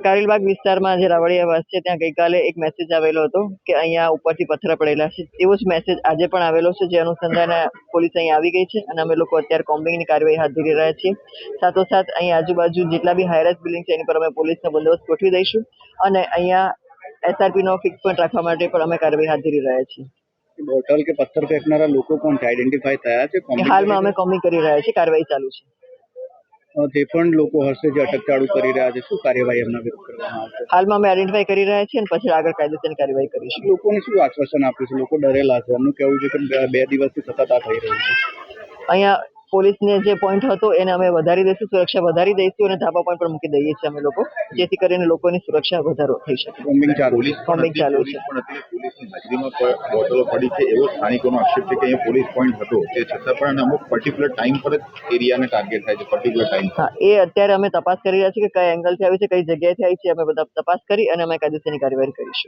કારેલબાગ વિસ્તારમાં જે રાવળિયાવાસ છે ત્યાં ગઈકાલે એક મેસેજ આવેલો હતો કે અહીંયા ઉપરથી પથ્થર પડેલા છે. એવો જ મેસેજ આજે પણ આવેલો છે, જે અનુસંધાને પોલીસ અહીંયા આવી ગઈ છે અને અમે લોકો અત્યારે કોમ્બિંગની કાર્યવાહી હાથ ધરી રહ્યા છીએ. સાથોસાથ અહીંયા આજુબાજુ જેટલા બી હાઈરાઇઝ બિલ્ડિંગ છે એની પર અમે પોલીસનો બંદોબસ્ત ગોઠવી દઈશું અને અહીંયા SRPનો ફિક્સ પોઈન્ટ રાખવા માટે પણ અમે કાર્યવાહી હાથ ધરી રહ્યા છીએ. બોટલ કે પથ્થર ફેંકનારા લોકો કોણ છે, આઈડેન્ટિફાઈ થયા છે? હાલમાં અમે કોમ્બિંગ કરી રહ્યા છીએ, કાર્યવાહી ચાલુ છે. જે પણ લોકો હશે જે અટકચાળું કરી રહ્યા છે, શું કાર્યવાહી એમના વિરુદ્ધ કરવામાં આવશે? હાલમાં અમે આઈડેન્ટિફાઈ કરી રહ્યા છીએ અને પછી આગળ કાયદેસરની કાર્યવાહી કરીશું. લોકોને શું આશ્વાસન આપ્યું છે? લોકો ડરેલા છે, એમનું કહેવું છે કે 2 દિવસથી સતત આ થઈ રહ્યું છે. અહીંયા પોલીસને જે પોઈન્ટ હતો એને અમે વધારી દઈશું, સુરક્ષા વધારી દઈશું અને ધાબા પોઈન્ટ પર મૂકી દઈએ છીએ અમે લોકો, જેથી કરીને લોકોની સુરક્ષા વધારો થઈ શકે. કોમ્બિંગ ચાલુ છે. પોલીસની હાજરીમાં બોટલો પડી છે એવો સ્થાનિકોનો આક્ષેપ છે કે અહીંયા પોલીસ પોઈન્ટ હતો તે છતાં પણ અમુક પર્ટિક્યુલર ટાઈમ પર જ એરિયાને ટાર્ગેટ થાય છે, પર્ટિક્યુલર ટાઈમ. હા, એ અત્યારે અમે તપાસ કરી રહ્યા છીએ કે કયા એંગલથી આવી છે, કઈ જગ્યાએથી આવી છે. અમે બધા તપાસ કરી અને અમે કાયદેસરની કાર્યવાહી કરીશું.